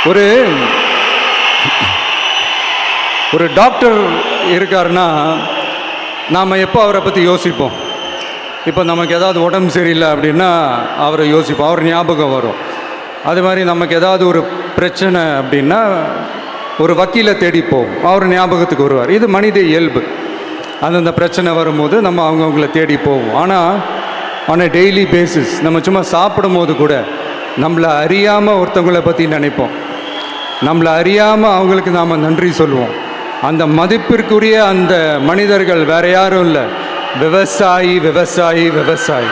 ஒரு ஒரு டாக்டர் இருக்காருன்னா நாம் எப்போ அவரை பற்றி யோசிப்போம்? இப்போ நமக்கு ஏதாவது உடம்பு சரியில்லை அப்படின்னா அவரை யோசிப்போம், அவர் ஞாபகம் வரும். அது மாதிரி நமக்கு ஏதாவது ஒரு பிரச்சனை அப்படின்னா ஒரு வக்கீலை தேடிப்போம், அவர் ஞாபகத்துக்கு வருவார். இது மனித இயல்பு. அந்தந்த பிரச்சனை வரும்போது நம்ம அவங்கவுங்கள தேடி போவோம். ஆனால் ஆன் அ டெய்லி பேசிஸ் நம்ம சும்மா சாப்பிடும் போது கூட நம்மளை அறியாமல் ஒருத்தவங்களை பற்றி நினைப்போம், நம்மளை அறியாமல் அவங்களுக்கு நாம் நன்றி சொல்லுவோம். அந்த மதிப்பிற்குரிய அந்த மனிதர்கள் வேற யாரும் இல்லை, விவசாயி விவசாயி விவசாயி.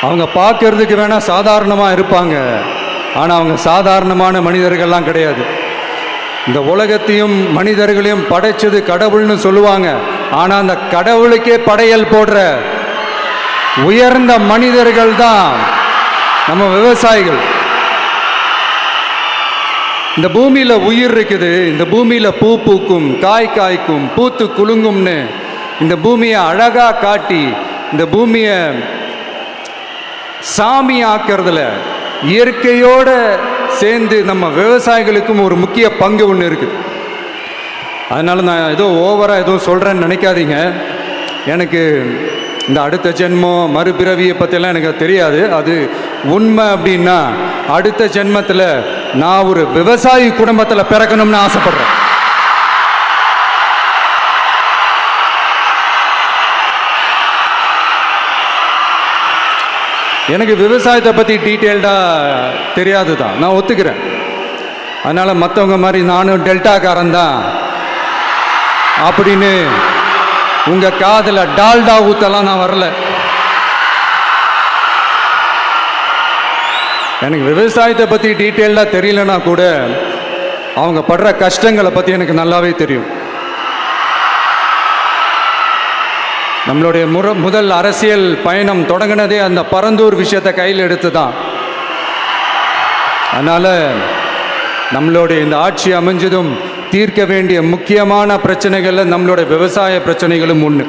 அவங்க பார்க்கறதுக்கு வேணா சாதாரணமாக இருப்பாங்க, ஆனால் அவங்க சாதாரணமான மனிதர்கள்லாம் கிடையாது. இந்த உலகத்தையும் மனிதர்களையும் படைச்சது கடவுள்னு சொல்லுவாங்க, ஆனால் அந்த கடவுளுக்கே படையல் போடுற உயர்ந்த மனிதர்கள் தான் நம்ம விவசாயிகள். இந்த பூமியில் உயிர் இருக்குது, இந்த பூமியில் பூ பூக்கும், காய் காய்க்கும், பூத்து குலுங்கும்னு இந்த பூமியை அழகாக காட்டி இந்த பூமியை சாமி ஆக்கிறதுல இயற்கையோடு சேர்ந்து நம்ம விவசாயிகளுக்கும் ஒரு முக்கிய பங்கு ஒன்று இருக்குது. அதனால் நான் ஏதோ ஓவராக ஏதோ சொல்கிறேன்னு நினைக்காதீங்க. எனக்கு இந்த அடுத்த ஜென்மம் மறுபிறவியை பற்றியெல்லாம் எனக்கு தெரியாது. அது உண்மை அப்படின்னா அடுத்த ஜென்மத்தில் நான் ஒரு விவசாயி குடும்பத்தில் பிறக்கணும்னு ஆசைப்படுறேன். எனக்கு விவசாயத்தை பற்றி டீட்டெயில்டாக தெரியாது தான், நான் ஒத்துக்கிறேன். அதனால் மற்றவங்க மாதிரி நானும் டெல்டாக்காரன் தான் அப்படின்னு உங்கள் காதில் டால்டா ஊத்தலாம் நான் வரல. எனக்கு விவசாயத்தை பற்றி டீட்டெயில்டாக தெரியலனா கூட அவங்க படுற கஷ்டங்களை பற்றி எனக்கு நல்லாவே தெரியும். நம்மளுடைய முதல் அரசியல் பயணம் தொடங்கினதே அந்த பரந்தூர் விஷயத்தை கையில் எடுத்து தான். அதனால் நம்மளுடைய இந்த ஆட்சி அமைஞ்சதும் தீர்க்க வேண்டிய முக்கியமான பிரச்சனைகளில் நம்மளுடைய விவசாய பிரச்சனைகளும் ஒன்று.